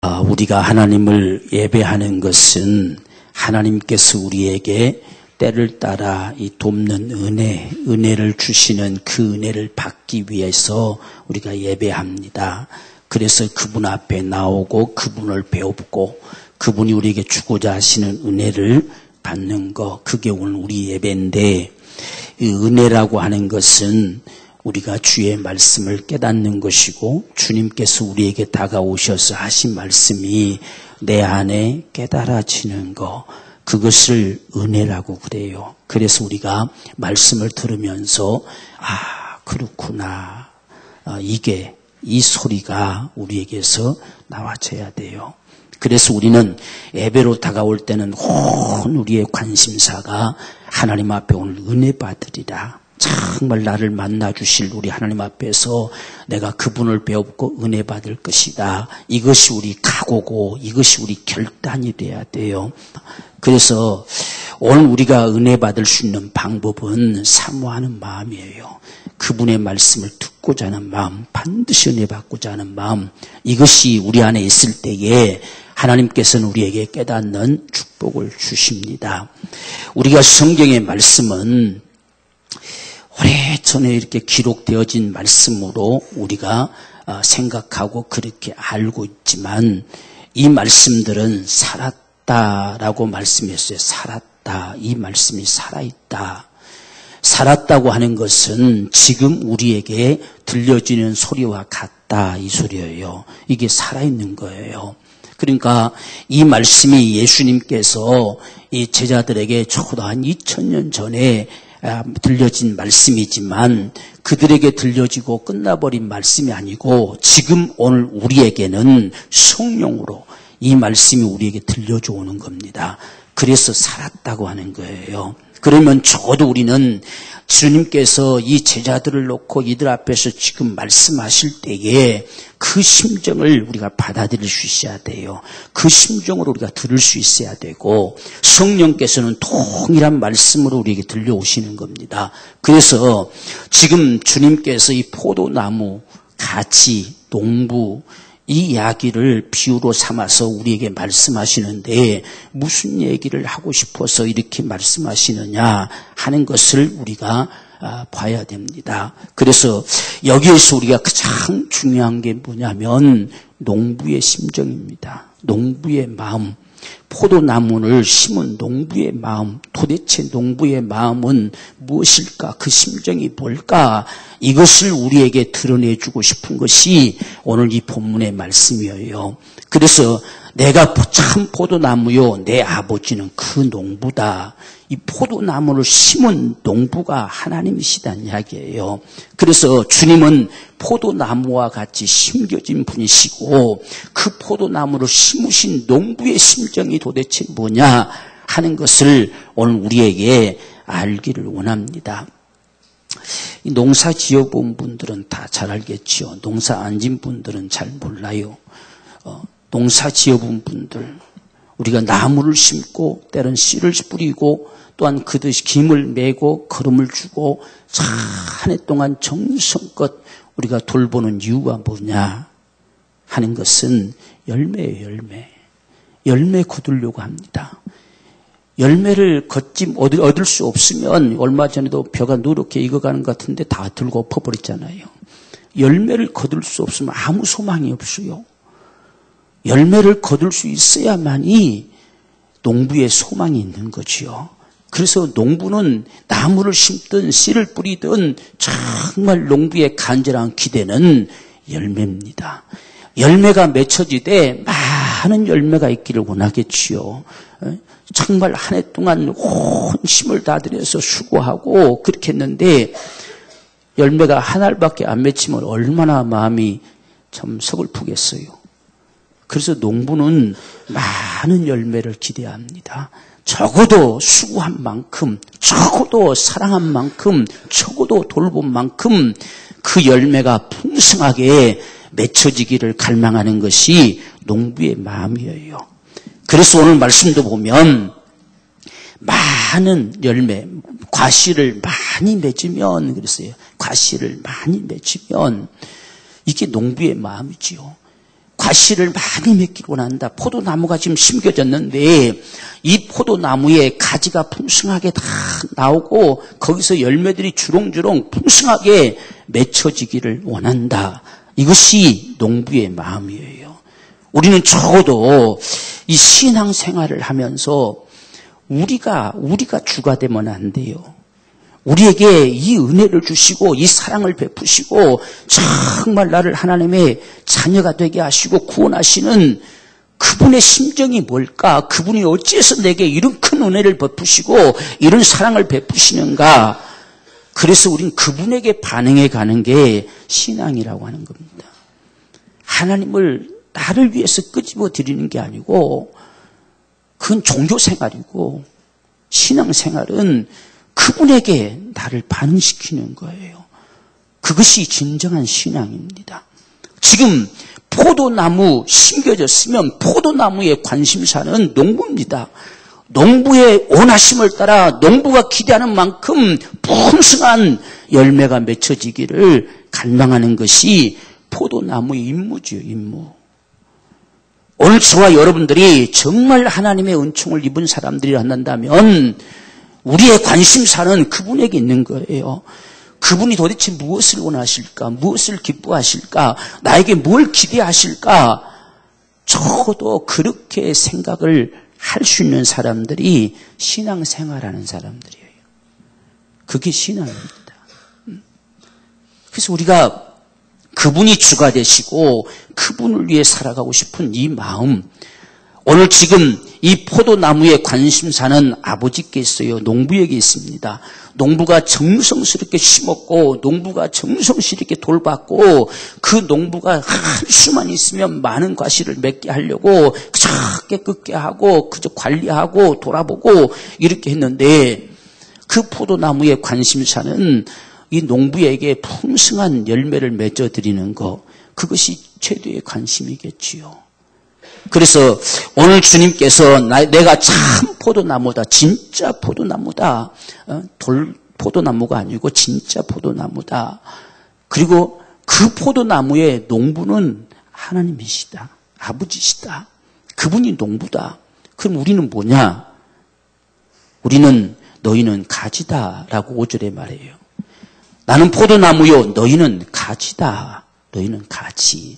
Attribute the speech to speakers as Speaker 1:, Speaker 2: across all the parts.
Speaker 1: 우리가 하나님을 예배하는 것은 하나님께서 우리에게 때를 따라 이 돕는 은혜를 주시는 그 은혜를 받기 위해서 우리가 예배합니다. 그래서 그분 앞에 나오고 그분을 배우고 그분이 우리에게 주고자 하시는 은혜를 받는 것, 그게 오늘 우리 예배인데, 이 은혜라고 하는 것은 우리가 주의 말씀을 깨닫는 것이고 주님께서 우리에게 다가오셔서 하신 말씀이 내 안에 깨달아지는 것, 그것을 은혜라고 그래요. 그래서 우리가 말씀을 들으면서 그렇구나, 이 소리가 우리에게서 나와져야 돼요. 그래서 우리는 예배로 다가올 때는 온 우리의 관심사가 하나님 앞에 오늘 은혜 받으리라. 정말 나를 만나주실 우리 하나님 앞에서 내가 그분을 배우고 은혜 받을 것이다. 이것이 우리 각오고 이것이 우리 결단이 돼야 돼요. 그래서 오늘 우리가 은혜 받을 수 있는 방법은 사모하는 마음이에요. 그분의 말씀을 듣고자 하는 마음, 반드시 은혜 받고자 하는 마음, 이것이 우리 안에 있을 때에 하나님께서는 우리에게 깨닫는 축복을 주십니다. 우리가 성경의 말씀은 오래전에 이렇게 기록되어진 말씀으로 우리가 생각하고 그렇게 알고 있지만 이 말씀들은 살았다라고 말씀했어요. 살았다. 이 말씀이 살아있다. 살았다고 하는 것은 지금 우리에게 들려지는 소리와 같다, 이 소리예요. 이게 살아있는 거예요. 그러니까 이 말씀이 예수님께서 이 제자들에게 적어도 한 2000년 전에 들려진 말씀이지만 그들에게 들려지고 끝나버린 말씀이 아니고 지금 오늘 우리에게는 성령으로 이 말씀이 우리에게 들려져 오는 겁니다. 그래서 살았다고 하는 거예요. 그러면 적어도 우리는 주님께서 이 제자들을 놓고 이들 앞에서 지금 말씀하실 때에 그 심정을 우리가 받아들일 수 있어야 돼요. 그 심정으로 우리가 들을 수 있어야 되고 성령께서는 동일한 말씀으로 우리에게 들려오시는 겁니다. 그래서 지금 주님께서 이 포도나무, 가지, 농부, 이 이야기를 비유로 삼아서 우리에게 말씀하시는데 무슨 얘기를 하고 싶어서 이렇게 말씀하시느냐 하는 것을 우리가 봐야 됩니다. 그래서 여기에서 우리가 가장 중요한 게 뭐냐면 농부의 심정입니다. 농부의 마음. 포도나무를 심은 농부의 마음, 도대체 농부의 마음은 무엇일까? 그 심정이 뭘까? 이것을 우리에게 드러내주고 싶은 것이 오늘 이 본문의 말씀이에요. 그래서 내가 참 포도나무요, 내 아버지는 그 농부다. 이 포도나무를 심은 농부가 하나님이시다는 이야기예요. 그래서 주님은 포도나무와 같이 심겨진 분이시고 그 포도나무를 심으신 농부의 심정이 도대체 뭐냐 하는 것을 오늘 우리에게 알기를 원합니다. 이 농사 지어본 분들은 다 잘 알겠죠. 농사 안 지은 분들은 잘 몰라요. 농사 지어본 분들, 우리가 나무를 심고 때론 씨를 뿌리고 또한 그듯이 김을 메고 거름을 주고 한 해 동안 정성껏 우리가 돌보는 이유가 뭐냐 하는 것은 열매예요. 열매 거두려고 합니다. 열매를 얻을 수 없으면 얼마 전에도 벼가 누렇게 익어가는 것 같은데 다 들고 엎어버렸잖아요. 열매를 거둘 수 없으면 아무 소망이 없어요. 열매를 거둘 수 있어야만이 농부의 소망이 있는 거지요. 그래서 농부는 나무를 심든 씨를 뿌리든 정말 농부의 간절한 기대는 열매입니다. 열매가 맺혀지되 많은 열매가 있기를 원하겠지요. 정말 한 해 동안 온 힘을 다 들여서 수고하고 그렇게 했는데 열매가 한 알밖에 안 맺히면 얼마나 마음이 참 서글프겠어요. 그래서 농부는 많은 열매를 기대합니다. 적어도 수고한 만큼, 적어도 사랑한 만큼, 적어도 돌본 만큼 그 열매가 풍성하게 맺혀지기를 갈망하는 것이 농부의 마음이에요. 그래서 오늘 말씀도 보면 많은 열매, 과실을 많이 맺으면 그랬어요. 과실을 많이 맺으면 이게 농부의 마음이지요. 과실을 많이 맺기를 원한다. 포도나무가 지금 심겨졌는데 이 포도나무에 가지가 풍성하게 다 나오고 거기서 열매들이 주렁주렁 풍성하게 맺혀지기를 원한다. 이것이 농부의 마음이에요. 우리는 적어도 이 신앙생활을 하면서 우리가 주가 되면 안 돼요. 우리에게 이 은혜를 주시고 이 사랑을 베푸시고 정말 나를 하나님의 자녀가 되게 하시고 구원하시는 그분의 심정이 뭘까? 그분이 어찌해서 내게 이런 큰 은혜를 베푸시고 이런 사랑을 베푸시는가? 그래서 우린 그분에게 반응해 가는 게 신앙이라고 하는 겁니다. 하나님을 나를 위해서 끄집어 드리는 게 아니고 그건 종교생활이고 신앙생활은 그분에게 나를 반응시키는 거예요. 그것이 진정한 신앙입니다. 지금 포도나무 심겨졌으면 포도나무의 관심사는 농부입니다. 농부의 원하심을 따라 농부가 기대하는 만큼 풍성한 열매가 맺혀지기를 갈망하는 것이 포도나무의 임무지요, 임무. 오늘 저와 여러분들이 정말 하나님의 은총을 입은 사람들이 한다면 우리의 관심사는 그분에게 있는 거예요. 그분이 도대체 무엇을 원하실까? 무엇을 기뻐하실까? 나에게 뭘 기대하실까? 적어도 그렇게 생각을 할 수 있는 사람들이 신앙생활하는 사람들이에요. 그게 신앙입니다. 그래서 우리가 그분이 주가 되시고 그분을 위해 살아가고 싶은 이 마음, 오늘 지금 이 포도나무의 관심사는 아버지께 있어요. 농부에게 있습니다. 농부가 정성스럽게 심었고 농부가 정성스럽게 돌봤고 그 농부가 한 수만 있으면 많은 과실을 맺게 하려고 깨끗게 하고 그저 관리하고 돌아보고 이렇게 했는데 그 포도나무의 관심사는 이 농부에게 풍성한 열매를 맺어드리는 것, 그것이 최대의 관심이겠지요. 그래서 오늘 주님께서 내가 참 포도나무다, 진짜 포도나무다, 돌 포도나무가 아니고 진짜 포도나무다. 그리고 그 포도나무의 농부는 하나님이시다, 아버지시다. 그분이 농부다. 그럼 우리는 뭐냐? 우리는 너희는 가지다라고 5절에 말해요. 나는 포도나무요, 너희는 가지다. 너희는 가지.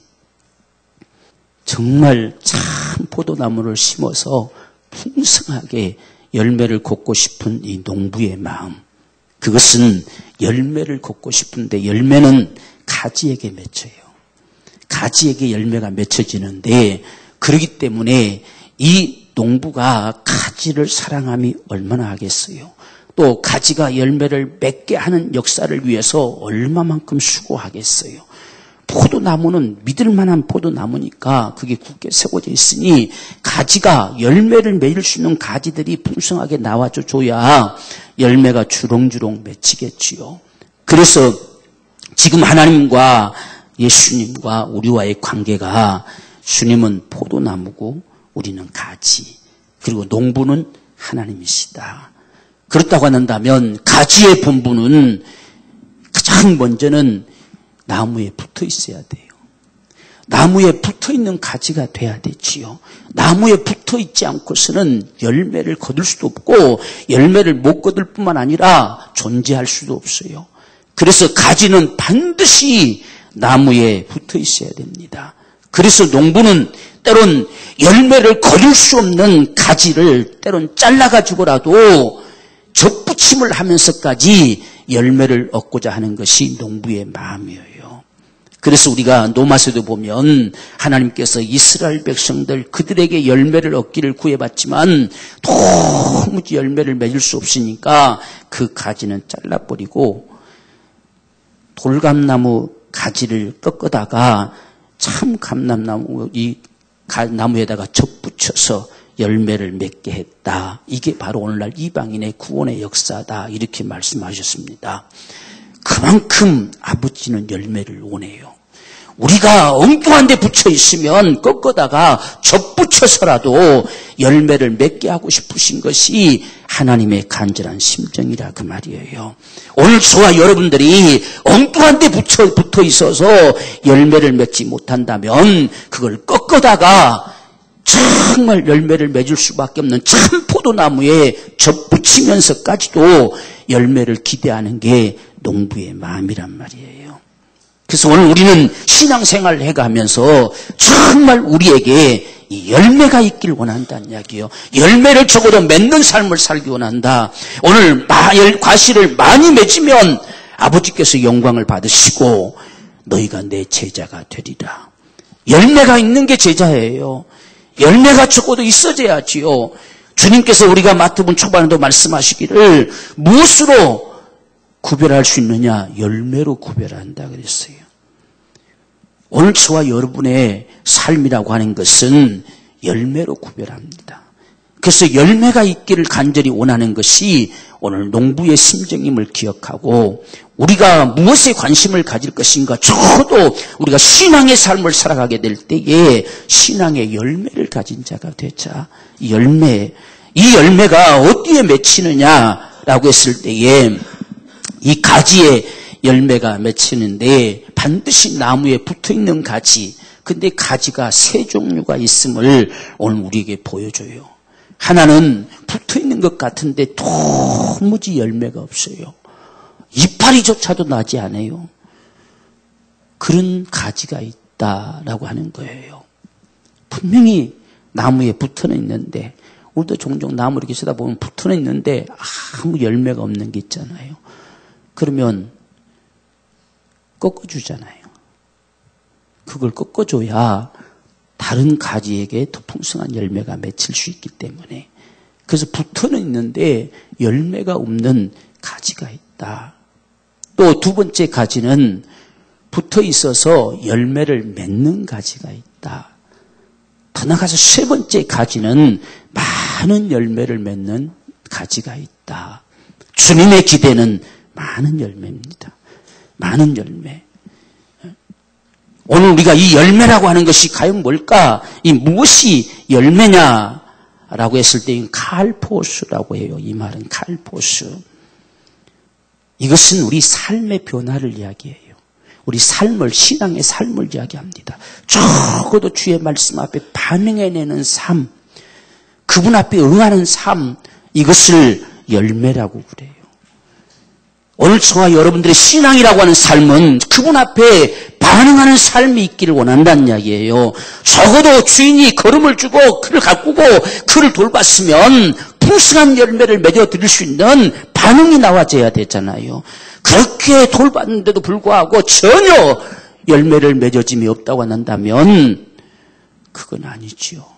Speaker 1: 정말 참 포도나무를 심어서 풍성하게 열매를 걷고 싶은 이 농부의 마음, 그것은 열매를 걷고 싶은데 열매는 가지에게 맺혀요. 가지에게 열매가 맺혀지는데 그렇기 때문에 이 농부가 가지를 사랑함이 얼마나 하겠어요. 또 가지가 열매를 맺게 하는 역사를 위해서 얼마만큼 수고하겠어요. 포도나무는 믿을 만한 포도나무니까 그게 굳게 세워져 있으니 가지가 열매를 맺을 수 있는 가지들이 풍성하게 나와줘야 열매가 주렁주렁 맺히겠지요. 그래서 지금 하나님과 예수님과 우리와의 관계가 주님은 포도나무고 우리는 가지, 그리고 농부는 하나님이시다. 그렇다고 한다면 가지의 본분은 가장 먼저는 나무에 붙어 있어야 돼요. 나무에 붙어 있는 가지가 돼야 되지요. 나무에 붙어 있지 않고서는 열매를 거둘 수도 없고 열매를 못 거둘 뿐만 아니라 존재할 수도 없어요. 그래서 가지는 반드시 나무에 붙어 있어야 됩니다. 그래서 농부는 때론 열매를 거둘 수 없는 가지를 때론 잘라가지고라도 접붙임을 하면서까지 열매를 얻고자 하는 것이 농부의 마음이에요. 그래서 우리가 로마서도 보면 하나님께서 이스라엘 백성들 그들에게 열매를 얻기를 구해봤지만 도무지 열매를 맺을 수 없으니까 그 가지는 잘라버리고 돌감나무 가지를 꺾어다가 참 감람나무 이 나무에다가 접붙여서 열매를 맺게 했다. 이게 바로 오늘날 이방인의 구원의 역사다. 이렇게 말씀하셨습니다. 그만큼 아버지는 열매를 원해요. 우리가 엉뚱한 데 붙여 있으면 꺾어다가 접붙여서라도 열매를 맺게 하고 싶으신 것이 하나님의 간절한 심정이라 그 말이에요. 오늘 저와 여러분들이 엉뚱한 데 붙어 있어서 열매를 맺지 못한다면 그걸 꺾어다가 정말 열매를 맺을 수밖에 없는 참 포도나무에 접붙이면서까지도 열매를 기대하는 게 농부의 마음이란 말이에요. 그래서 오늘 우리는 신앙생활을 해가면서 정말 우리에게 이 열매가 있길 원한다는 이야기예요. 열매를 적어도 맺는 삶을 살기 원한다. 오늘 과실을 많이 맺으면 아버지께서 영광을 받으시고 너희가 내 제자가 되리라. 열매가 있는 게 제자예요. 열매가 적어도 있어져야지요. 주님께서 우리가 마태복음 초반에도 말씀하시기를 무엇으로 구별할 수 있느냐? 열매로 구별한다 그랬어요. 오늘 저와 여러분의 삶이라고 하는 것은 열매로 구별합니다. 그래서 열매가 있기를 간절히 원하는 것이 오늘 농부의 심정임을 기억하고 우리가 무엇에 관심을 가질 것인가? 적어도 우리가 신앙의 삶을 살아가게 될 때에 신앙의 열매를 가진 자가 되자. 이 열매가 어디에 맺히느냐라고 했을 때에 이 가지에 열매가 맺히는데 반드시 나무에 붙어있는 가지, 근데 가지가 세 종류가 있음을 오늘 우리에게 보여줘요. 하나는 붙어있는 것 같은데 도무지 열매가 없어요. 이파리조차도 나지 않아요. 그런 가지가 있다라고 하는 거예요. 분명히 나무에 붙어는 있는데 우리도 종종 나무 이렇게 쓰다 보면 붙어는 있는데 아무 열매가 없는 게 있잖아요. 그러면 꺾어주잖아요. 그걸 꺾어줘야 다른 가지에게 더 풍성한 열매가 맺힐 수 있기 때문에. 그래서 붙어는 있는데 열매가 없는 가지가 있다. 또 두 번째 가지는 붙어 있어서 열매를 맺는 가지가 있다. 더 나아가서 세 번째 가지는 많은 열매를 맺는 가지가 있다. 주님의 기대는 많은 열매입니다. 많은 열매. 오늘 우리가 이 열매라고 하는 것이 과연 뭘까? 이 무엇이 열매냐라고 했을 때 칼포스라고 해요. 이 말은 칼포스. 이것은 우리 삶의 변화를 이야기해요. 우리 삶을, 신앙의 삶을 이야기합니다. 적어도 주의 말씀 앞에 반응해내는 삶, 그분 앞에 응하는 삶, 이것을 열매라고 그래요. 오늘 저와 여러분들의 신앙이라고 하는 삶은 그분 앞에 반응하는 삶이 있기를 원한다는 이야기예요. 적어도 주인이 걸음을 주고 그를 가꾸고 그를 돌봤으면 풍성한 열매를 맺어드릴 수 있는 반응이 나와줘야 되잖아요. 그렇게 돌봤는데도 불구하고 전혀 열매를 맺어짐이 없다고 한다면 그건 아니지요.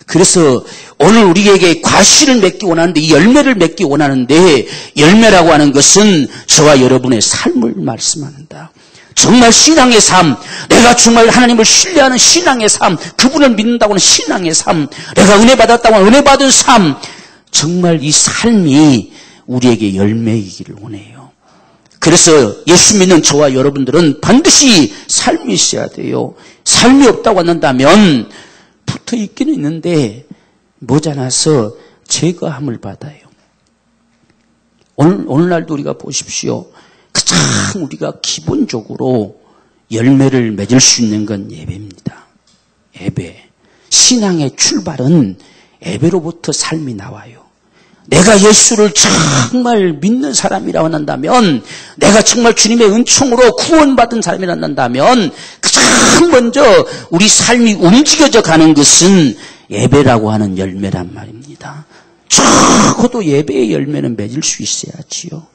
Speaker 1: 그래서 오늘 우리에게 과실을 맺기 원하는데 이 열매를 맺기 원하는데 열매라고 하는 것은 저와 여러분의 삶을 말씀한다. 정말 신앙의 삶, 내가 정말 하나님을 신뢰하는 신앙의 삶, 그분을 믿는다고 하는 신앙의 삶, 내가 은혜 받았다고 하는 은혜 받은 삶, 정말 이 삶이 우리에게 열매이기를 원해요. 그래서 예수 믿는 저와 여러분들은 반드시 삶이 있어야 돼요. 삶이 없다고 한다면 붙어 있기는 있는데 모자라서 제거함을 받아요. 오늘날도 우리가 보십시오. 가장 우리가 기본적으로 열매를 맺을 수 있는 건 예배입니다. 예배. 신앙의 출발은 예배로부터 삶이 나와요. 내가 예수를 정말 믿는 사람이라고 한다면, 내가 정말 주님의 은총으로 구원받은 사람이라고 한다면 가장 먼저 우리 삶이 움직여져 가는 것은 예배라고 하는 열매란 말입니다. 적어도 예배의 열매는 맺을 수 있어야지요.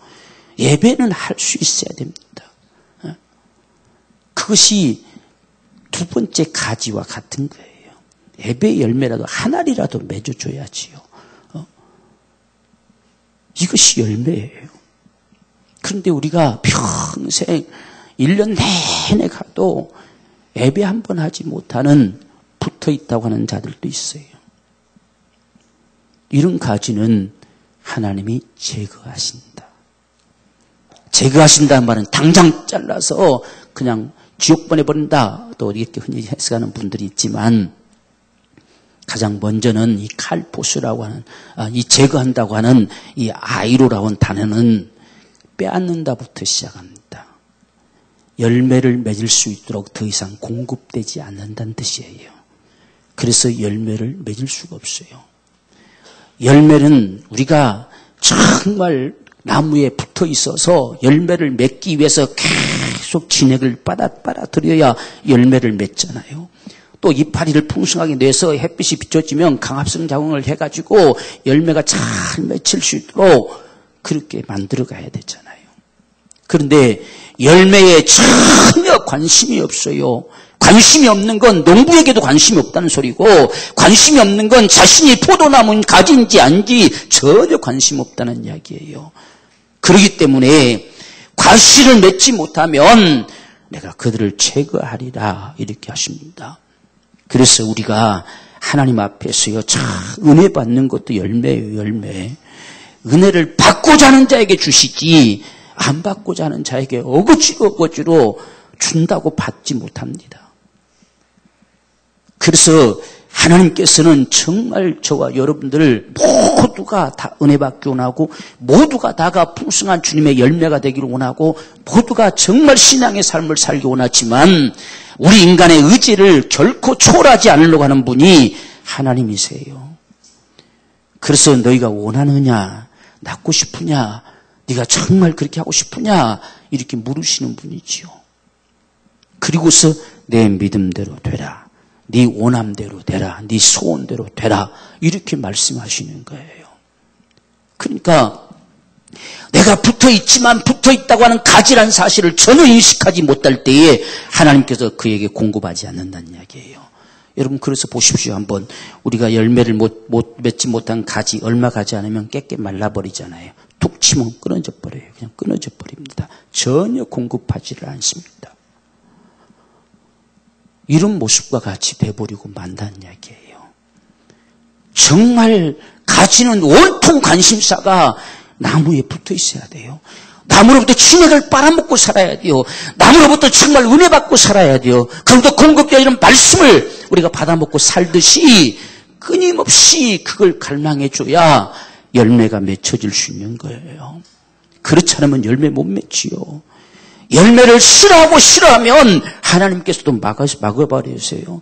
Speaker 1: 예배는 할 수 있어야 됩니다. 그것이 두 번째 가지와 같은 거예요. 예배의 열매라도 하나리라도 맺어줘야지요. 이것이 열매예요. 그런데 우리가 평생 1년 내내 가도 예배 한 번 하지 못하는 붙어있다고 하는 자들도 있어요. 이런 가지는 하나님이 제거하신다. 제거하신다는 말은 당장 잘라서 그냥 지옥 보내버린다. 또 이렇게 흔히 해석하는 분들이 있지만 가장 먼저는 이 칼포스라고 하는 이 제거한다고 하는 이 아이로라고 하는 단어는 빼앗는다부터 시작합니다. 열매를 맺을 수 있도록 더 이상 공급되지 않는다는 뜻이에요. 그래서 열매를 맺을 수가 없어요. 열매는 우리가 정말 나무에 붙어 있어서 열매를 맺기 위해서 계속 진액을 빨아들여야 열매를 맺잖아요. 또 이파리를 풍성하게 내서 햇빛이 비춰지면 강합성 작용을 해가지고 열매가 잘 맺힐 수 있도록 그렇게 만들어 가야 되잖아요. 그런데 열매에 전혀 관심이 없어요. 관심이 없는 건 농부에게도 관심이 없다는 소리고, 관심이 없는 건 자신이 포도나무는 가지인지 아닌지 전혀 관심 없다는 이야기예요. 그렇기 때문에 과실을 맺지 못하면 내가 그들을 제거하리라 이렇게 하십니다. 그래서 우리가 하나님 앞에서요, 참 은혜 받는 것도 열매예요. 열매. 은혜를 받고자 하는 자에게 주시지 안 받고자 하는 자에게 어거지로 준다고 받지 못합니다. 그래서 하나님께서는 정말 저와 여러분들 모두가 다 은혜 받기 원하고, 모두가 다가 풍성한 주님의 열매가 되기를 원하고, 모두가 정말 신앙의 삶을 살기 원하지만 우리 인간의 의지를 결코 초월하지 않으려고 하는 분이 하나님이세요. 그래서 너희가 원하느냐, 낳고 싶으냐, 네가 정말 그렇게 하고 싶으냐 이렇게 물으시는 분이지요. 그리고서 내 믿음대로 되라, 네 원함대로 되라, 네 소원대로 되라 이렇게 말씀하시는 거예요. 그러니까 내가 붙어있지만 붙어있다고 하는 가지란 사실을 전혀 인식하지 못할 때에 하나님께서 그에게 공급하지 않는다는 이야기예요. 여러분, 그래서 보십시오. 한번 우리가 열매를 맺지 못한 가지, 얼마 가지 않으면 깨깨 말라버리잖아요. 툭 치면 끊어져 버려요. 그냥 끊어져 버립니다. 전혀 공급하지를 않습니다. 이런 모습과 같이 돼버리고 만다는 이야기예요. 정말 가지는 온통 관심사가 나무에 붙어 있어야 돼요. 나무로부터 진액을 빨아먹고 살아야 돼요. 나무로부터 정말 은혜 받고 살아야 돼요. 그로부터 공급되어 이런 말씀을 우리가 받아먹고 살듯이 끊임없이 그걸 갈망해줘야 열매가 맺혀질 수 있는 거예요. 그렇지 않으면 열매 못 맺지요. 열매를 싫어하면 하나님께서도 막아버리세요.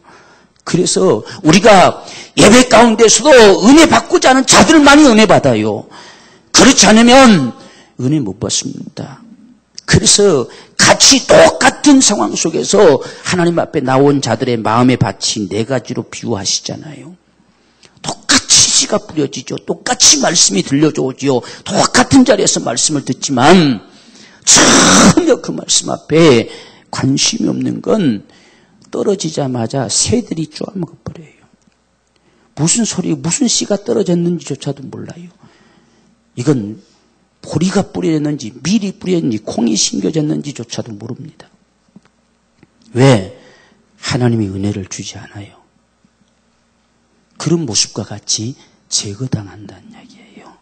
Speaker 1: 그래서 우리가 예배 가운데서도 은혜 받고자 하는 자들만이 은혜 받아요. 그렇지 않으면 은혜 못 받습니다. 그래서 같이 똑같은 상황 속에서 하나님 앞에 나온 자들의 마음의 밭이 네 가지로 비유하시잖아요. 똑같이 씨가 뿌려지죠. 똑같이 말씀이 들려오죠. 똑같은 자리에서 말씀을 듣지만 전혀 그 말씀 앞에 관심이 없는 건 떨어지자마자 새들이 쪼아먹어버려요. 무슨 소리, 무슨 씨가 떨어졌는지조차도 몰라요. 이건 보리가 뿌려졌는지 밀이 뿌려졌는지 콩이 심겨졌는지조차도 모릅니다. 왜? 하나님이 은혜를 주지 않아요. 그런 모습과 같이 제거당한다는 이야기예요.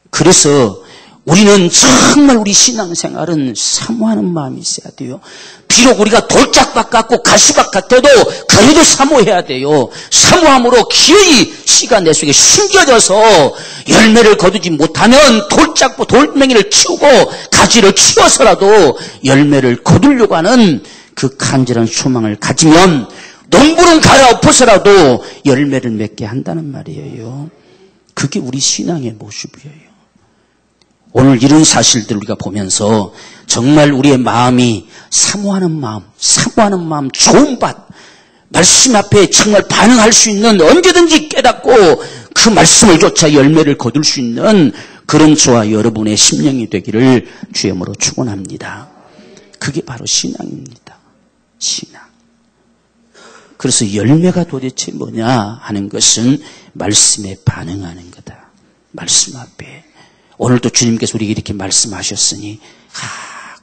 Speaker 1: 그래서 우리는 정말 우리 신앙생활은 사모하는 마음이 있어야 돼요. 비록 우리가 돌짝밭 같고 가시밭 같아도 그래도 사모해야 돼요. 사모함으로 기어이 씨가 내 속에 심겨져서 열매를 거두지 못하면 돌멩이를 치우고 가지를 치워서라도 열매를 거두려고 하는 그 간절한 소망을 가지면 농부는 갈아엎어서라도 열매를 맺게 한다는 말이에요. 그게 우리 신앙의 모습이에요. 오늘 이런 사실들을 우리가 보면서 정말 우리의 마음이 사모하는 마음, 좋은 밭, 말씀 앞에 정말 반응할 수 있는, 언제든지 깨닫고 그 말씀을 쫓아 열매를 거둘 수 있는 그런 저와 여러분의 심령이 되기를 주님으로 축원합니다. 그게 바로 신앙입니다. 신앙. 그래서 열매가 도대체 뭐냐 하는 것은 말씀에 반응하는 거다. 말씀 앞에. 오늘도 주님께서 우리에게 이렇게 말씀하셨으니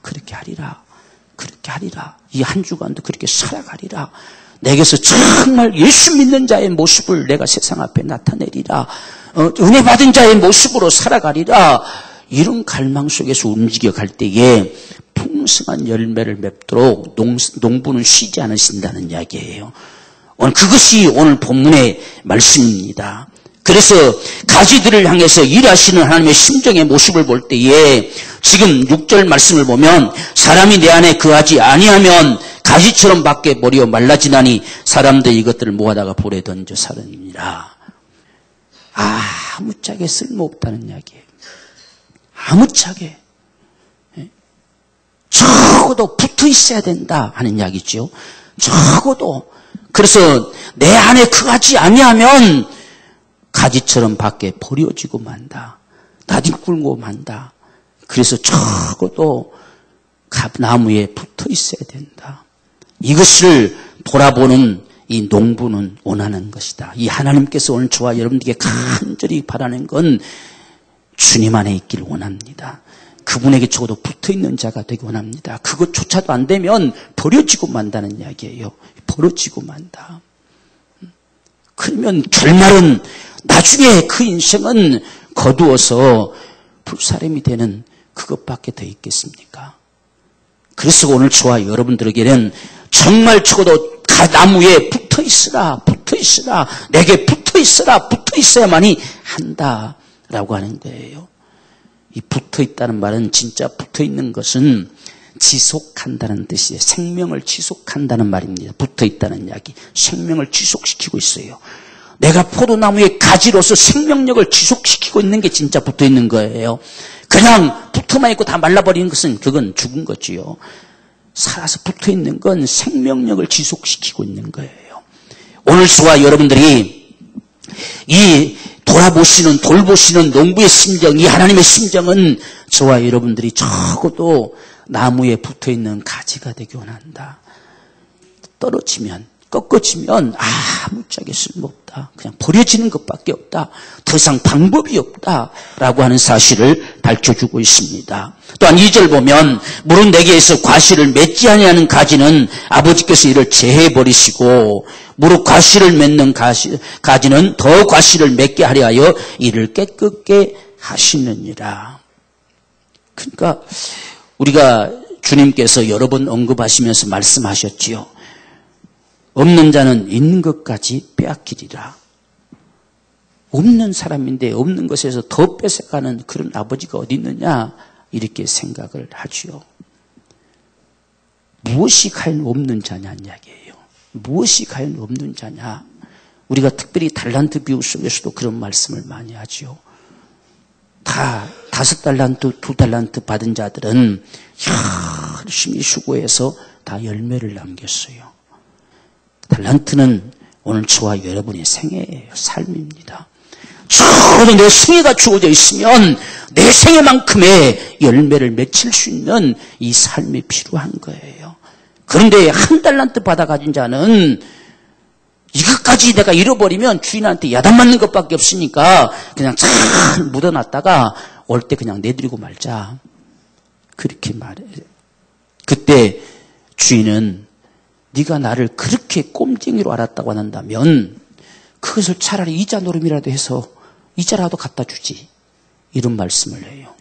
Speaker 1: 그렇게 하리라. 그렇게 하리라. 이 한 주간도 그렇게 살아가리라. 내게서 정말 예수 믿는 자의 모습을 내가 세상 앞에 나타내리라. 은혜 받은 자의 모습으로 살아가리라. 이런 갈망 속에서 움직여갈 때에 풍성한 열매를 맺도록 농부는 쉬지 않으신다는 이야기예요. 오늘 그것이 오늘 본문의 말씀입니다. 그래서 가지들을 향해서 일하시는 하나님의 심정의 모습을 볼 때에 지금 6절 말씀을 보면 사람이 내 안에 거하지 아니하면 가지처럼 밖에 머리어 말라지나니 사람들이 이것들을 모아다가 불에 던져 살으니라. 아무짝에 쓸모없다는 이야기예요. 아무짝에. 적어도 붙어 있어야 된다 하는 이야기죠. 적어도. 그래서 내 안에 거하지 아니하면 가지처럼 밖에 버려지고 만다. 나뒹굴고 만다. 그래서 적어도 나무에 붙어 있어야 된다. 이것을 돌아보는 이 농부는 원하는 것이다. 이 하나님께서 오늘 저와 여러분들에게 간절히 바라는 건 주님 안에 있기를 원합니다. 그분에게 적어도 붙어있는 자가 되기 원합니다. 그것조차도 안 되면 버려지고 만다는 이야기예요. 버려지고 만다. 그러면 결말은 나중에 그 인생은 거두어서 불사람이 되는 그것밖에 더 있겠습니까? 그래서 오늘 저와 여러분들에게는 정말 적어도 나무에 붙어있으라, 붙어있으라, 내게 붙어있으라, 붙어있어야만이 한다라고 하는 거예요. 이 붙어있다는 말은 진짜 붙어있는 것은 지속한다는 뜻이에요. 생명을 지속한다는 말입니다. 붙어있다는 이야기. 생명을 지속시키고 있어요. 내가 포도나무의 가지로서 생명력을 지속시키고 있는 게 진짜 붙어있는 거예요. 그냥 붙어만 있고 다 말라버리는 것은 그건 죽은 거지요. 살아서 붙어있는 건 생명력을 지속시키고 있는 거예요. 오늘 저와 여러분들이 이 돌보시는 농부의 심정, 이 하나님의 심정은 저와 여러분들이 적어도 나무에 붙어있는 가지가 되기 원한다. 떨어지면, 꺾어지면 아무짝에 쓸모없다. 그냥 버려지는 것밖에 없다. 더 이상 방법이 없다라고 하는 사실을 밝혀주고 있습니다. 또한 2절 보면 물은 내게에서 과실을 맺지 아니하는 가지는 아버지께서 이를 제해버리시고 무릇 과실을 맺는 가지는 더 과실을 맺게 하려 하여 이를 깨끗게 하시느니라. 그러니까 우리가 주님께서 여러 번 언급하시면서 말씀하셨지요. 없는 자는 있는 것까지 빼앗기리라. 없는 사람인데 없는 것에서 더 뺏어가는 그런 아버지가 어디 있느냐 이렇게 생각을 하지요. 무엇이 과연 없는 자냐는 이야기예요. 무엇이 과연 없는 자냐. 우리가 특별히 달란트 비유 속에서도 그런 말씀을 많이 하지요. 다 5달란트, 2달란트 받은 자들은 열심히 수고해서 다 열매를 남겼어요. 달란트는 오늘 저와 여러분의 생애예요. 삶입니다. 적어도 내 생애가 주어져 있으면 내 생애만큼의 열매를 맺힐 수 있는 이 삶이 필요한 거예요. 그런데 1달란트 받아 가진 자는 이것까지 내가 잃어버리면 주인한테 야단 맞는 것밖에 없으니까 그냥 잘 묻어놨다가 올 때 그냥 내드리고 말자. 그렇게 말해요. 그때 주인은 네가 나를 그렇게 꼼쟁이로 알았다고 한다면 그것을 차라리 이자 노름이라도 해서 이자라도 갖다 주지. 이런 말씀을 해요.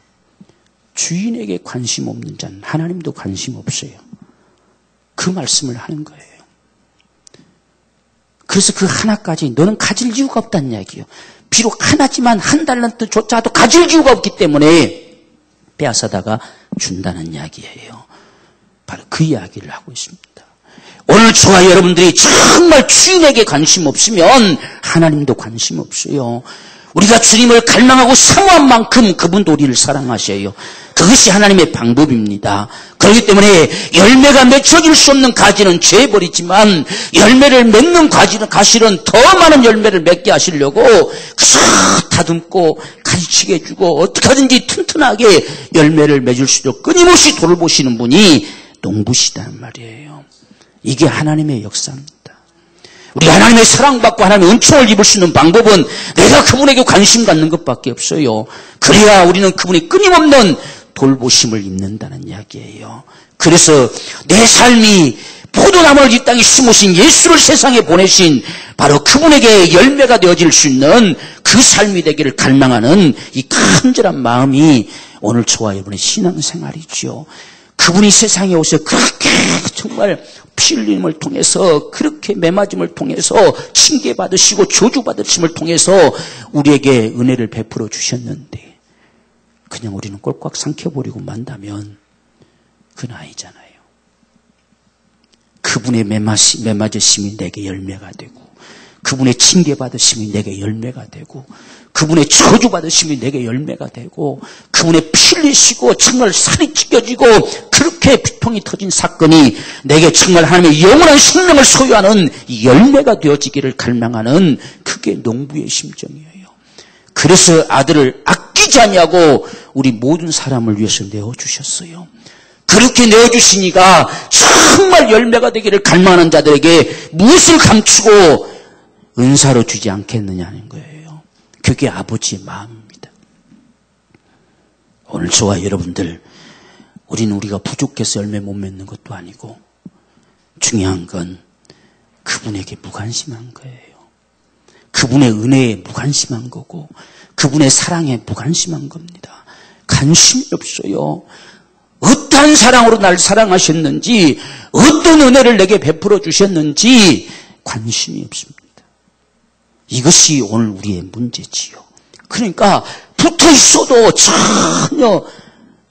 Speaker 1: 주인에게 관심 없는 자는 하나님도 관심 없어요. 그 말씀을 하는 거예요. 그래서 그 하나까지 너는 가질 이유가 없다는 이야기예요. 비록 하나지만 1달란트조차도 가질 이유가 없기 때문에 빼앗아다가 준다는 이야기예요. 바로 그 이야기를 하고 있습니다. 오늘 저와 여러분들이 정말 주인에게 관심 없으면 하나님도 관심 없어요. 우리가 주님을 갈망하고 사모한 만큼 그분도 우리를 사랑하셔요. 그것이 하나님의 방법입니다. 그렇기 때문에 열매가 맺혀질 수 없는 가지는 죄버리지만 열매를 맺는 가시는 더 많은 열매를 맺게 하시려고 그저 다듬고 가르치게 해주고 어떻게 하든지 튼튼하게 열매를 맺을 수 있도록 끊임없이 돌보시는 분이 농부시다는 말이에요. 이게 하나님의 역사입니다. 우리 하나님의 사랑받고 하나님의 은총을 입을 수 있는 방법은 내가 그분에게 관심 갖는 것밖에 없어요. 그래야 우리는 그분이 끊임없는 돌보심을 입는다는 이야기예요. 그래서 내 삶이 포도나무를 이 땅에 심으신 예수를 세상에 보내신 바로 그분에게 열매가 되어질 수 있는 그 삶이 되기를 갈망하는 이 간절한 마음이 오늘 저와 여러분의 신앙생활이죠. 그분이 세상에 오셔 그렇게 정말 피 흘림을 통해서 그렇게 매맞음을 통해서 징계받으시고 저주받으심을 통해서 우리에게 은혜를 베풀어 주셨는데 그냥 우리는 꼴깍 삼켜버리고 만다면 그건 아니잖아요. 그분의 매맞으심이 내게 열매가 되고 그분의 징계받으심이 내게 열매가 되고 그분의 저주받으심이 내게 열매가 되고 그분의 피 흘리시고 정말 살이 찢겨지고 그렇게 비통이 터진 사건이 내게 정말 하나님의 영원한 생명을 소유하는 열매가 되어지기를 갈망하는 그게 농부의 심정이에요. 그래서 아들을 아끼지 아니하고 우리 모든 사람을 위해서 내어주셨어요. 그렇게 내어주시니까 정말 열매가 되기를 갈망하는 자들에게 무엇을 감추고 은사로 주지 않겠느냐는 거예요. 그게 아버지의 마음입니다. 오늘 저와 여러분들, 우리는 우리가 부족해서 열매 못 맺는 것도 아니고 중요한 건 그분에게 무관심한 거예요. 그분의 은혜에 무관심한 거고 그분의 사랑에 무관심한 겁니다. 관심이 없어요. 어떠한 사랑으로 날 사랑하셨는지 어떤 은혜를 내게 베풀어 주셨는지 관심이 없습니다. 이것이 오늘 우리의 문제지요. 그러니까 붙어 있어도 전혀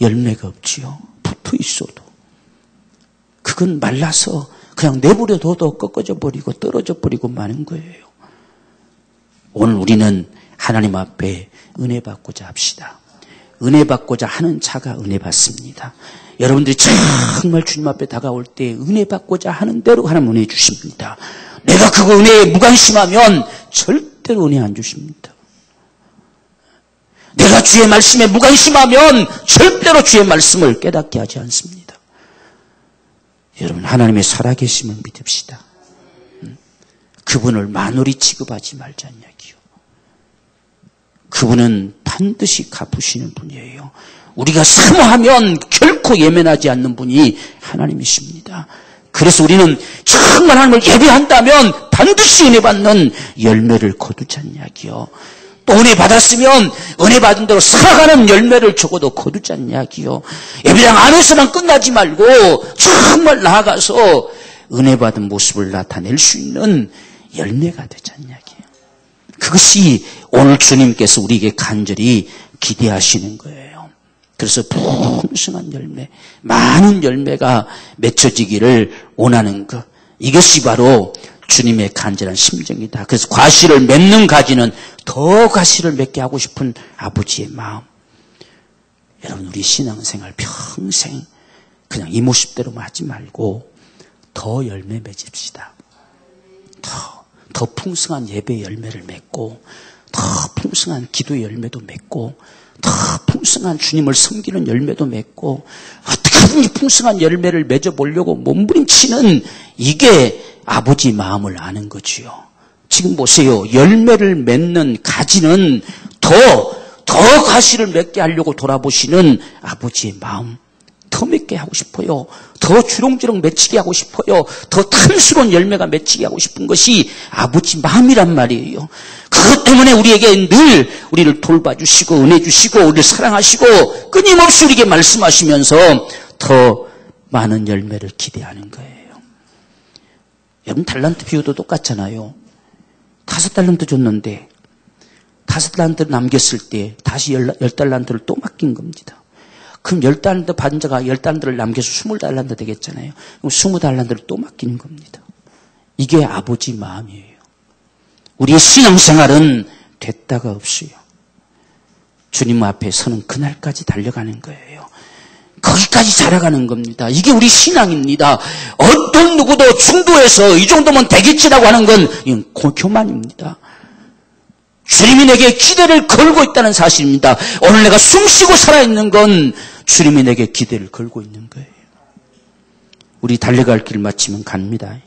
Speaker 1: 열매가 없지요. 붙어 있어도. 그건 말라서 그냥 내버려둬도 꺾어져 버리고 떨어져 버리고 마는 거예요. 오늘 우리는 하나님 앞에 은혜 받고자 합시다. 은혜 받고자 하는 자가 은혜 받습니다. 여러분들이 정말 주님 앞에 다가올 때 은혜 받고자 하는 대로 하나님 은혜 주십니다. 내가 그 은혜에 무관심하면 절대로 은혜 안 주십니다. 내가 주의 말씀에 무관심하면 절대로 주의 말씀을 깨닫게 하지 않습니다. 여러분, 하나님의 살아계심을 믿읍시다. 그분을 만홀히 취급하지 말자는 이야기요. 그분은 반드시 갚으시는 분이에요. 우리가 사모하면 결코 예면하지 않는 분이 하나님이십니다. 그래서 우리는 정말 하나님을 예배한다면 반드시 은혜 받는 열매를 거두자는 이야기요. 또 은혜 받았으면 은혜 받은 대로 살아가는 열매를 적어도 거두자는 이야기요. 예배당 안에서만 끝나지 말고 정말 나아가서 은혜 받은 모습을 나타낼 수 있는 열매가 되자는 이야기예요. 그것이 오늘 주님께서 우리에게 간절히 기대하시는 거예요. 그래서 풍성한 열매, 많은 열매가 맺혀지기를 원하는 것. 이것이 바로 주님의 간절한 심정이다. 그래서 과실을 맺는 가지는 더 과실을 맺게 하고 싶은 아버지의 마음. 여러분, 우리 신앙생활 평생 그냥 이 모습대로만 하지 말고 더 열매 맺읍시다. 더 풍성한 예배 열매를 맺고 더 풍성한 기도 열매도 맺고 더 풍성한 주님을 섬기는 열매도 맺고 어떻게든 풍성한 열매를 맺어보려고 몸부림치는 이게 아버지 마음을 아는 거지요. 지금 보세요. 열매를 맺는 가지는 더 과실을 맺게 하려고 돌아보시는 아버지의 마음. 더 맺게 하고 싶어요. 더 주렁주렁 맺히게 하고 싶어요. 더 탐스러운 열매가 맺히게 하고 싶은 것이 아버지 마음이란 말이에요. 그것 때문에 우리에게 늘 우리를 돌봐주시고 은혜 주시고 우리를 사랑하시고 끊임없이 우리에게 말씀하시면서 더 많은 열매를 기대하는 거예요. 여러분, 달란트 비유도 똑같잖아요. 5달란트 줬는데 5달란트를 남겼을 때 다시 10달란트를 또 맡긴 겁니다. 그럼 10달란트 받은 자가 10달란트를 남겨서 20달란트 되겠잖아요. 그럼 20달란트를 또 맡기는 겁니다. 이게 아버지 마음이에요. 우리의 신앙생활은 됐다가 없어요. 주님 앞에 서는 그날까지 달려가는 거예요. 거기까지 자라가는 겁니다. 이게 우리 신앙입니다. 어떤 누구도 중도에서 이 정도면 되겠지라고 하는 건 이건 교만입니다. 주님이 내게 기대를 걸고 있다는 사실입니다. 오늘 내가 숨쉬고 살아있는 건 주님이 내게 기대를 걸고 있는 거예요. 우리 달려갈 길 마치면 갑니다.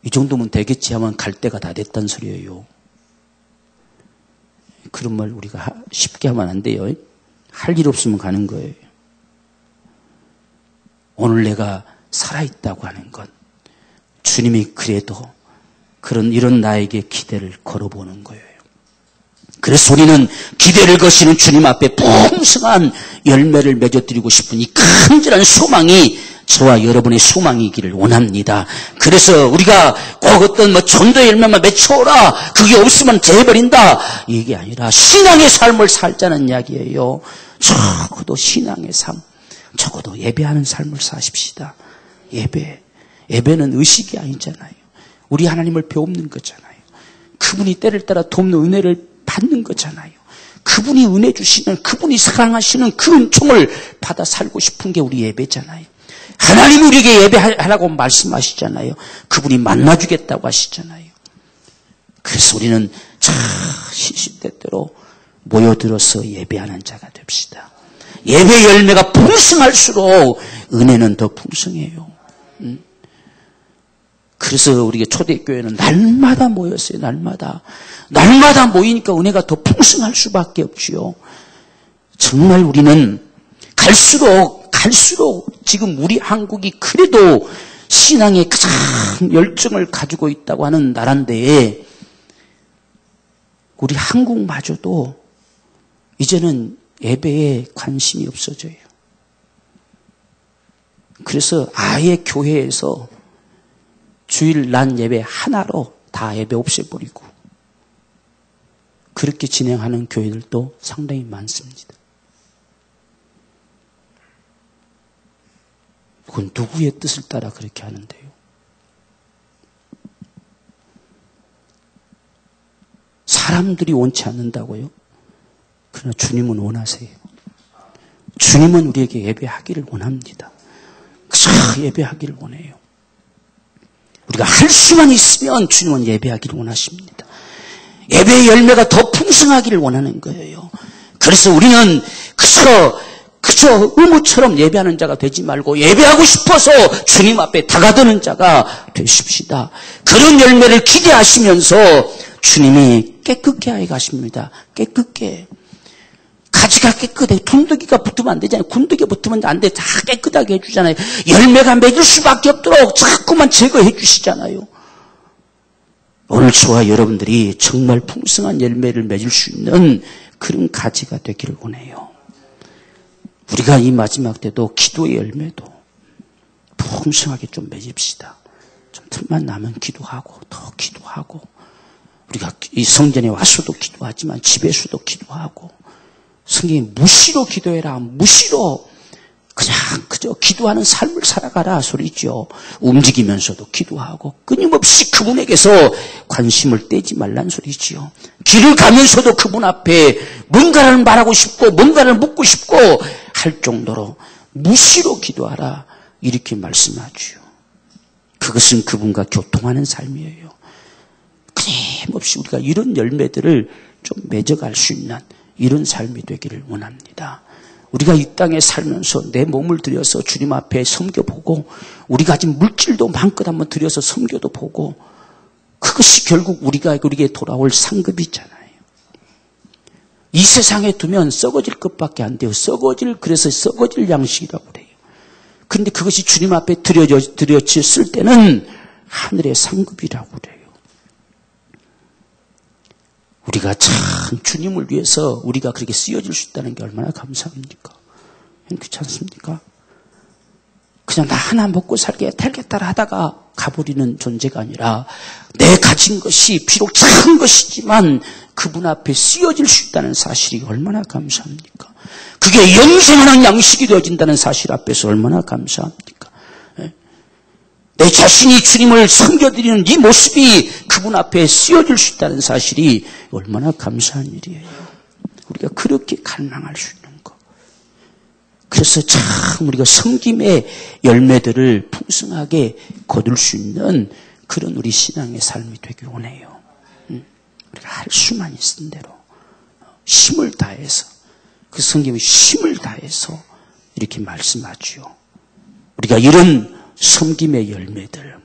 Speaker 1: 이 정도면 되겠지 하면 갈 때가 다 됐단 소리예요. 그런 말 우리가 쉽게 하면 안 돼요. 할 일 없으면 가는 거예요. 오늘 내가 살아있다고 하는 것, 주님이 그래도 이런 나에게 기대를 걸어보는 거예요. 그래서 우리는 기대를 거시는 주님 앞에 풍성한 열매를 맺어드리고 싶은 이 간절한 소망이 저와 여러분의 소망이기를 원합니다. 그래서 우리가 꼭 어떤 전도의 열매만 맺혀오라, 그게 없으면 재버린다, 이게 아니라 신앙의 삶을 살자는 이야기예요. 적어도 신앙의 삶, 적어도 예배하는 삶을 사십시다. 예배는 의식이 아니잖아요. 우리 하나님을 배우는 거잖아요. 그분이 때를 따라 돕는 은혜를 받는 거잖아요. 그분이 은혜 주시는, 그분이 사랑하시는 그 은총을 받아 살고 싶은 게 우리 예배잖아요. 하나님 우리에게 예배하라고 말씀하시잖아요. 그분이 만나주겠다고 하시잖아요. 그래서 우리는 시시때때로 모여들어서 예배하는 자가 됩시다. 예배 열매가 풍성할수록 은혜는 더 풍성해요. 그래서 우리가 초대교회는 날마다 모였어요. 날마다 모이니까 은혜가 더 풍성할 수밖에 없지요. 정말 우리는 갈수록 지금 우리 한국이 그래도 신앙에 가장 열정을 가지고 있다고 하는 나라인데, 우리 한국마저도 이제는 예배에 관심이 없어져요. 그래서 아예 교회에서 주일 난 예배 하나로 다 예배 없애버리고 그렇게 진행하는 교회들도 상당히 많습니다. 그건 누구의 뜻을 따라 그렇게 하는데요? 사람들이 원치 않는다고요? 그러나 주님은 원하세요. 주님은 우리에게 예배하기를 원합니다. 그저 예배하기를 원해요. 우리가 할 수만 있으면 주님은 예배하기를 원하십니다. 예배의 열매가 더 풍성하기를 원하는 거예요. 그래서 우리는 그저 의무처럼 예배하는 자가 되지 말고 예배하고 싶어서 주님 앞에 다가드는 자가 되십시다. 그런 열매를 기대하시면서 주님이 깨끗게 하여 가십니다. 깨끗게. 가지가 깨끗해. 군더기가 붙으면 안 되잖아요. 군더기 붙으면 안 돼. 다 깨끗하게 해주잖아요. 열매가 맺을 수밖에 없도록 자꾸만 제거해 주시잖아요. 오늘 저와 여러분들이 정말 풍성한 열매를 맺을 수 있는 그런 가지가 되기를 원해요. 우리가 이 마지막 때도 기도의 열매도 풍성하게 좀 맺읍시다. 좀 틈만 나면 기도하고 더 기도하고, 우리가 이 성전에 와서도 기도하지만 집에서도 기도하고, 성경에 무시로 기도해라, 무시로 그저 기도하는 삶을 살아가라 소리죠. 움직이면서도 기도하고 끊임없이 그분에게서 관심을 떼지 말란 소리지요. 길을 가면서도 그분 앞에 뭔가를 말하고 싶고 뭔가를 묻고 싶고 할 정도로 무시로 기도하라, 이렇게 말씀하지요. 그것은 그분과 교통하는 삶이에요. 끊임없이 우리가 이런 열매들을 좀 맺어갈 수 있는 이런 삶이 되기를 원합니다. 우리가 이 땅에 살면서 내 몸을 들여서 주님 앞에 섬겨보고, 우리가 가진 물질도 마음껏 한번 들여서 섬겨도 보고, 그것이 결국 우리에게 돌아올 상급이잖아요. 이 세상에 두면 썩어질 것밖에 안 돼요. 그래서 썩어질 양식이라고 그래요. 그런데 그것이 주님 앞에 들여졌을 때는 하늘의 상급이라고 그래요. 우리가 참 주님을 위해서 우리가 그렇게 쓰여질 수 있다는 게 얼마나 감사합니까? 그렇지 않습니까? 그냥 나 하나 먹고 살겠다 하다가 가버리는 존재가 아니라, 내 가진 것이 비록 작은 것이지만 그분 앞에 쓰여질 수 있다는 사실이 얼마나 감사합니까? 그게 영생하는 양식이 되어진다는 사실 앞에서 얼마나 감사합니까? 내 자신이 주님을 섬겨드리는 이 모습이 그분 앞에 쓰여질 수 있다는 사실이 얼마나 감사한 일이에요. 우리가 그렇게 갈망할 수 있는 것. 그래서 참 우리가 섬김의 열매들을 풍성하게 거둘 수 있는 그런 우리 신앙의 삶이 되길 원해요. 우리가 할 수만 있는 대로 힘을 다해서, 그 성경의 힘을 다해서 이렇게 말씀하지요. 우리가 이런 섬김의 열매들,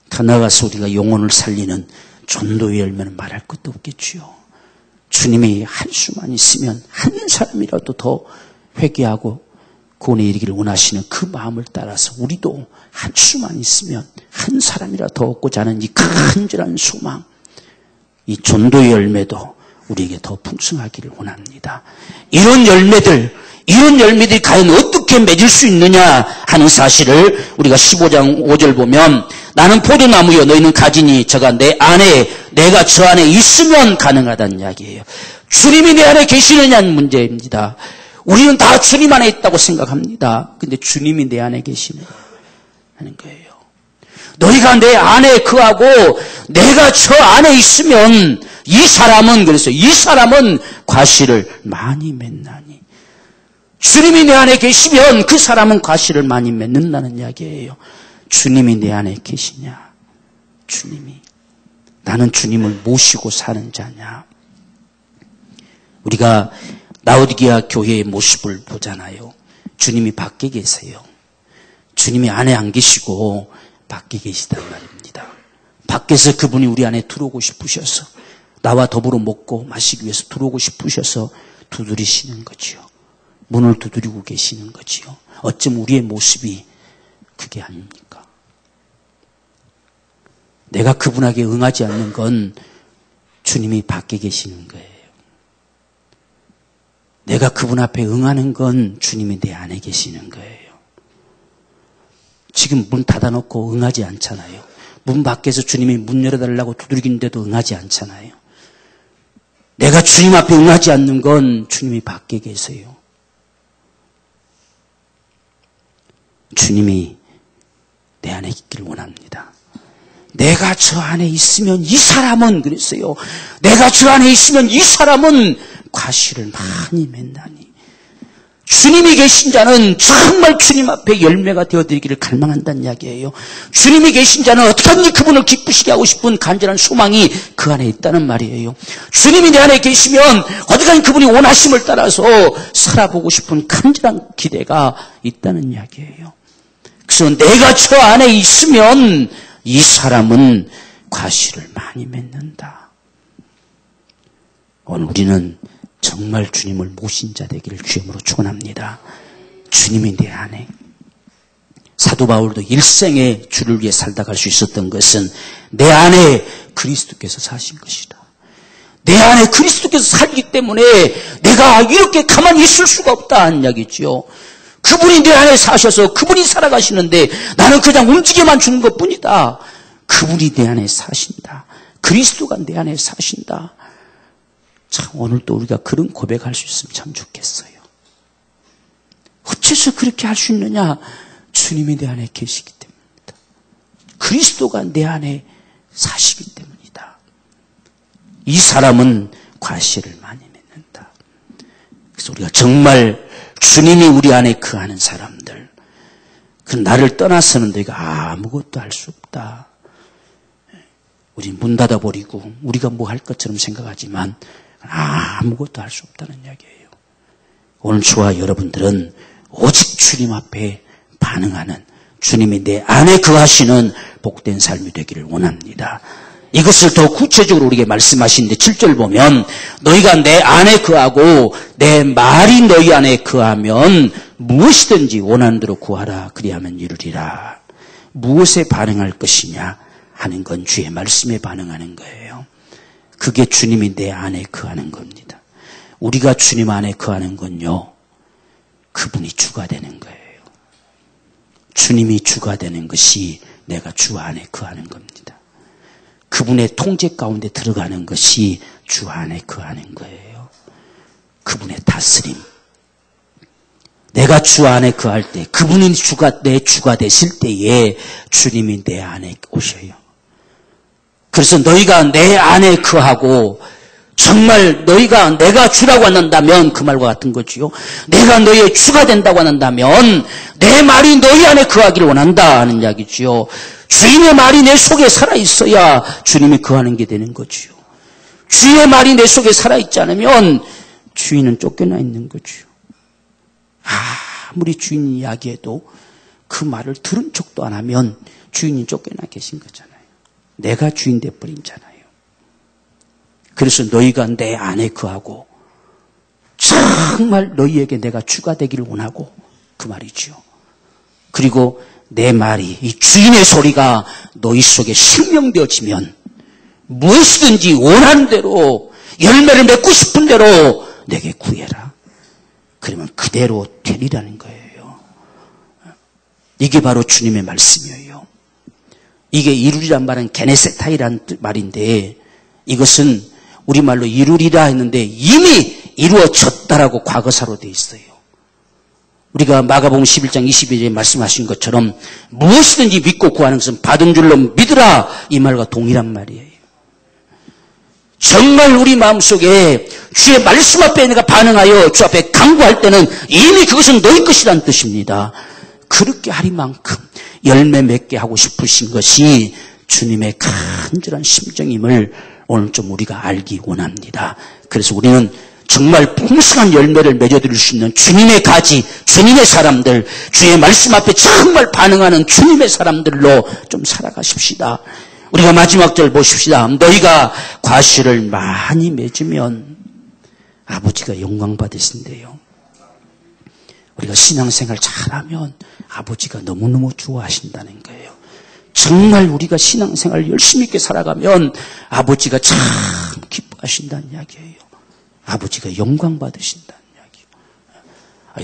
Speaker 1: 더 나아가서 우리가 영혼을 살리는 전도의 열매는 말할 것도 없겠지요. 주님이 할 수만 있으면 한 사람이라도 더 회개하고 구원에 이르기를 원하시는 그 마음을 따라서 우리도 할 수만 있으면 한 사람이라도 더 얻고자 하는 이 간절한 소망, 이 전도의 열매도 우리에게 더 풍성하기를 원합니다. 이런 열매들이 과연 어떻게 맺을 수 있느냐 하는 사실을 우리가 15장 5절 보면 나는 포도나무여 너희는 가지니 저가 내 안에 내가 저 안에 있으면 가능하다는 이야기예요. 주님이 내 안에 계시느냐는 문제입니다. 우리는 다 주님 안에 있다고 생각합니다. 근데 주님이 내 안에 계시느냐 하는 거예요. 너희가 내 안에 거하고 내가 저 안에 있으면 이 사람은 과실을 많이 맺나니. 주님이 내 안에 계시면 그 사람은 과실을 많이 맺는다는 이야기예요. 주님이 내 안에 계시냐? 주님이. 나는 주님을 모시고 사는 자냐? 우리가 라오디게아 교회의 모습을 보잖아요. 주님이 밖에 계세요. 주님이 안에 안 계시고 밖에 계시단 말입니다. 밖에서 그분이 우리 안에 들어오고 싶으셔서 나와 더불어 먹고 마시기 위해서 들어오고 싶으셔서 두드리시는 거지요. 문을 두드리고 계시는 거지요. 어쩜 우리의 모습이 그게 아닙니까? 내가 그분에게 응하지 않는 건 주님이 밖에 계시는 거예요. 내가 그분 앞에 응하는 건 주님이 내 안에 계시는 거예요. 지금 문 닫아놓고 응하지 않잖아요. 문 밖에서 주님이 문 열어달라고 두드리는데도 응하지 않잖아요. 내가 주님 앞에 응하지 않는 건 주님이 밖에 계세요. 주님이 내 안에 있기를 원합니다. 내가 저 안에 있으면 이 사람은 그랬어요. 내가 저 안에 있으면 이 사람은 과실을 많이 맺나니. 주님이 계신 자는 정말 주님 앞에 열매가 되어드리기를 갈망한다는 이야기예요. 주님이 계신 자는 어떻게든지 그분을 기쁘시게 하고 싶은 간절한 소망이 그 안에 있다는 말이에요. 주님이 내 안에 계시면 어디까지 그분이 원하심을 따라서 살아보고 싶은 간절한 기대가 있다는 이야기예요. 그래서 내가 저 안에 있으면 이 사람은 과실을 많이 맺는다. 오늘 우리는 정말 주님을 모신 자 되기를 주님으로 축원합니다. 주님이 내 안에. 사도 바울도 일생에 주를 위해 살다 갈 수 있었던 것은 내 안에 그리스도께서 사신 것이다. 내 안에 그리스도께서 살기 때문에 내가 이렇게 가만히 있을 수가 없다는 이야기죠. 그분이 내 안에 사셔서 그분이 살아가시는데 나는 그냥 움직여만 주는 것뿐이다. 그분이 내 안에 사신다. 그리스도가 내 안에 사신다. 참 오늘 또 우리가 그런 고백할 수 있으면 참 좋겠어요. 어째서 그렇게 할 수 있느냐? 주님이 내 안에 계시기 때문이다. 그리스도가 내 안에 사시기 때문이다. 이 사람은 과실을 많이 맺는다. 그래서 우리가 정말 주님이 우리 안에 거하는 사람들, 그 나를 떠나서는 너희가 아무것도 할 수 없다. 우리 문 닫아버리고 우리가 뭐 할 것처럼 생각하지만 아무것도 할 수 없다는 이야기예요. 오늘 저와 여러분들은 오직 주님 앞에 반응하는, 주님이 내 안에 거하시는 복된 삶이 되기를 원합니다. 이것을 더 구체적으로 우리에게 말씀하시는데 7절 보면 너희가 내 안에 거하고 내 말이 너희 안에 거하면 무엇이든지 원하는 대로 구하라. 그리하면 이루리라. 무엇에 반응할 것이냐 하는 건 주의 말씀에 반응하는 거예요. 그게 주님이 내 안에 거하는 겁니다. 우리가 주님 안에 거하는 건요, 그분이 주가 되는 거예요. 주님이 주가 되는 것이 내가 주 안에 거하는 겁니다. 그분의 통제 가운데 들어가는 것이 주 안에 거하는 거예요. 그분의 다스림. 내가 주 안에 거할 때, 그분이 내 주가 되실 때에 주님이 내 안에 오셔요. 그래서 너희가 내 안에 거하고 정말 너희가 내가 주라고 한다면 그 말과 같은 거지요. 내가 너희의 주가 된다고 한다면 내 말이 너희 안에 거하기를 원한다 하는 이야기지요. 주인의 말이 내 속에 살아있어야 주님이 거하는 게 되는 거지요. 주인의 말이 내 속에 살아있지 않으면 주인은 쫓겨나 있는 거지요. 아무리 주인이 이야기해도 그 말을 들은 척도 안 하면 주인이 쫓겨나 계신 거잖아요. 내가 주인 돼버린잖아요. 그래서 너희가 내 안에 거하고 정말 너희에게 내가 주가 되기를 원하고 그 말이죠. 그리고 내 말이, 이 주인의 소리가 너희 속에 생명되어지면 무엇이든지 원하는 대로 열매를 맺고 싶은 대로 내게 구해라. 그러면 그대로 되리라는 거예요. 이게 바로 주님의 말씀이에요. 이게 이루리란 말은 게네세타이라는 말인데 이것은 우리말로 이루리라 했는데 이미 이루어졌다라고 과거사로 되어 있어요. 우리가 마가복음 11장 22절에 말씀하신 것처럼 무엇이든지 믿고 구하는 것은 받은 줄로 믿으라 이 말과 동일한 말이에요. 정말 우리 마음속에 주의 말씀 앞에 내가 반응하여 주 앞에 간구할 때는 이미 그것은 너희 것이라는 뜻입니다. 그렇게 하리만큼 열매 맺게 하고 싶으신 것이 주님의 간절한 심정임을 오늘 좀 우리가 알기 원합니다. 그래서 우리는 정말 풍성한 열매를 맺어드릴 수 있는 주님의 가지, 주님의 사람들, 주의 말씀 앞에 정말 반응하는 주님의 사람들로 좀 살아가십시다. 우리가 마지막 절 보십시다. 너희가 과실을 많이 맺으면 아버지가 영광 받으신대요. 우리가 신앙생활 잘하면 아버지가 너무너무 좋아하신다는 거예요. 정말 우리가 신앙생활 열심히 있게 살아가면 아버지가 참 기뻐하신다는 이야기예요. 아버지가 영광 받으신다는 이야기예요.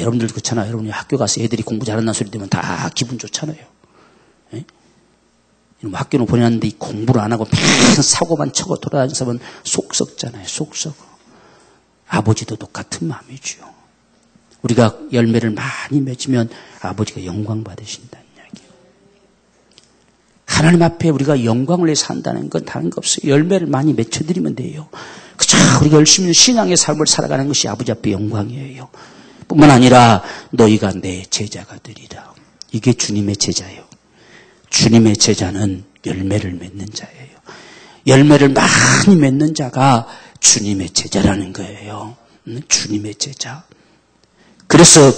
Speaker 1: 여러분들도 그렇잖아요. 여러분이 학교 가서 애들이 공부 잘한다는 소리 들으면 다 기분 좋잖아요. 예? 학교는 보내놨는데 공부를 안 하고 맨 사고만 쳐고 돌아다니면 속 썩잖아요. 속 썩어. 아버지도 똑같은 마음이죠. 우리가 열매를 많이 맺으면 아버지가 영광 받으신다는 이야기예요. 하나님 앞에 우리가 영광을 위해 산다는 건 다른 거 없어요. 열매를 많이 맺혀드리면 돼요. 그저 우리가 열심히 신앙의 삶을 살아가는 것이 아버지 앞에 영광이에요. 뿐만 아니라 너희가 내 제자가 되리라. 이게 주님의 제자예요. 주님의 제자는 열매를 맺는 자예요. 열매를 많이 맺는 자가 주님의 제자라는 거예요. 주님의 제자. 그래서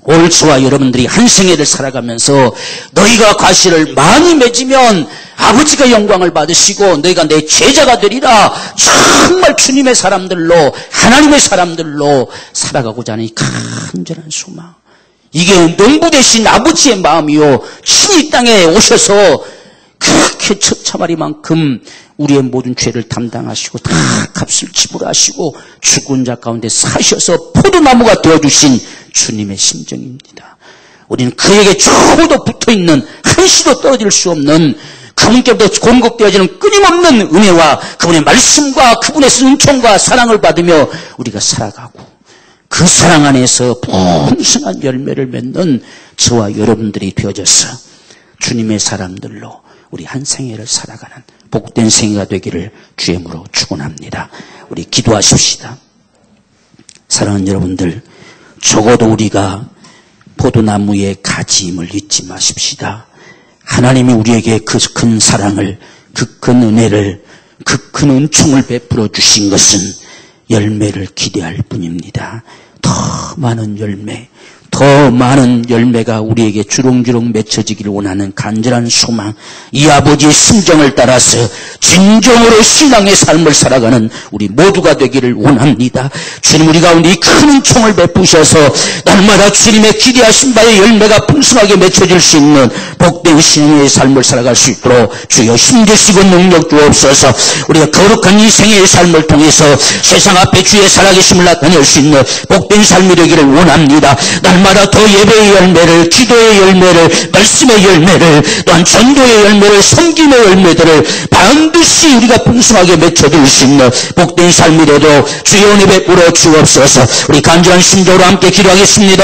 Speaker 1: 오늘 저와 여러분들이 한 생애를 살아가면서 너희가 과실을 많이 맺으면 아버지가 영광을 받으시고 너희가 내 제자가 되리라. 정말 주님의 사람들로 하나님의 사람들로 살아가고자 하는 이 간절한 소망. 이게 농부 되신 아버지의 마음이요. 신이 땅에 오셔서 그렇게 처참하리만큼 우리의 모든 죄를 담당하시고 다 값을 지불하시고 죽은 자 가운데 사셔서 포도나무가 되어주신 주님의 심정입니다. 우리는 그에게 조금도 붙어있는 한시도 떨어질 수 없는 그분께부터 공급되어지는 끊임없는 은혜와 그분의 말씀과 그분의 은총과 사랑을 받으며 우리가 살아가고 그 사랑 안에서 풍성한 열매를 맺는 저와 여러분들이 되어져서 주님의 사람들로 우리 한 생애를 살아가는 복된 생애가 되기를 주의 이름으로 축원합니다. 우리 기도하십시다. 사랑하는 여러분들, 적어도 우리가 포도나무의 가지임을 잊지 마십시다. 하나님이 우리에게 그 큰 사랑을, 그 큰 은혜를, 그 큰 은총을 베풀어 주신 것은 열매를 기대할 뿐입니다. 더 많은 열매, 더 많은 열매가 우리에게 주렁주렁 맺혀지기를 원하는 간절한 소망, 이 아버지의 심정을 따라서 진정으로 신앙의 삶을 살아가는 우리 모두가 되기를 원합니다. 주님, 우리 가운데 이 큰 은총을 베푸셔서 날마다 주님의 기대하신 바의 열매가 풍성하게 맺혀질 수 있는 복된 신앙의 삶을 살아갈 수 있도록 주여 힘주시고 능력 주옵소서. 우리가 거룩한 이 생애의 삶을 통해서 세상 앞에 주의 살아계심을 나타낼 수 있는 복된 삶이 되기를 원합니다. 날마다 더 예배의 열매를, 기도의 열매를, 말씀의 열매를, 또한 전도의 열매를, 섬김의 열매들을 반드시 우리가 풍성하게 맺혀줄 수 있는 복된 삶이 되도록 주의 은혜 베풀어 주옵소서. 우리 간절한 심정으로 함께 기도하겠습니다.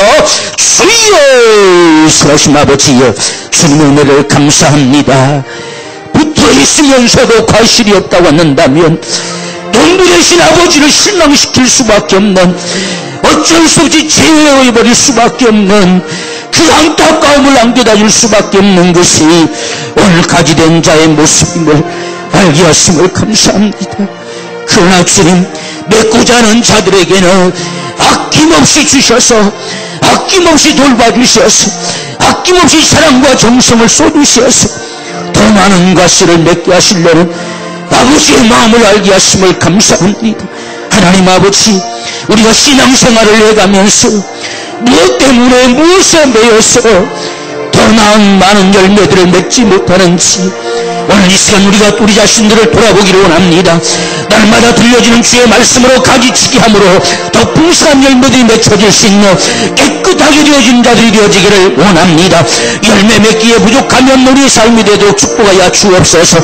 Speaker 1: 주여, 살아계신 아버지여, 주님의 은혜를 감사합니다. 붙어 있으면서도 과실이 없다고 한다면 농부 되신 아버지를 실망시킬 수밖에 없는, 어쩔 수 없이 제외해버릴 수밖에 없는 그 안타까움을 안겨다 줄 수밖에 없는 것이 오늘 가지된 자의 모습임을 알게 하심을 감사합니다. 그러나 주님, 맺고자 하는 자들에게는 아낌없이 주셔서, 아낌없이 돌봐주셔서, 아낌없이 사랑과 정성을 쏟으셔서 더 많은 과실을 맺게 하시려는 아버지의 마음을 알게 하심을 감사합니다. 하나님 아버지, 우리가 신앙생활을 해가면서 무엇 때문에 무엇에 매여서 더 나은 많은 열매들을 맺지 못하는지 오늘 이 시간 우리가 우리 자신들을 돌아보기를 원합니다. 날마다 들려지는 주의 말씀으로 가지치기 함으로 더 풍성한 열매들이 맺혀질 수 있는 깨끗하게 되어진 자들이 되어지기를 원합니다. 열매 맺기에 부족하면 우리의 삶이 되도록 축복하여 주옵소서.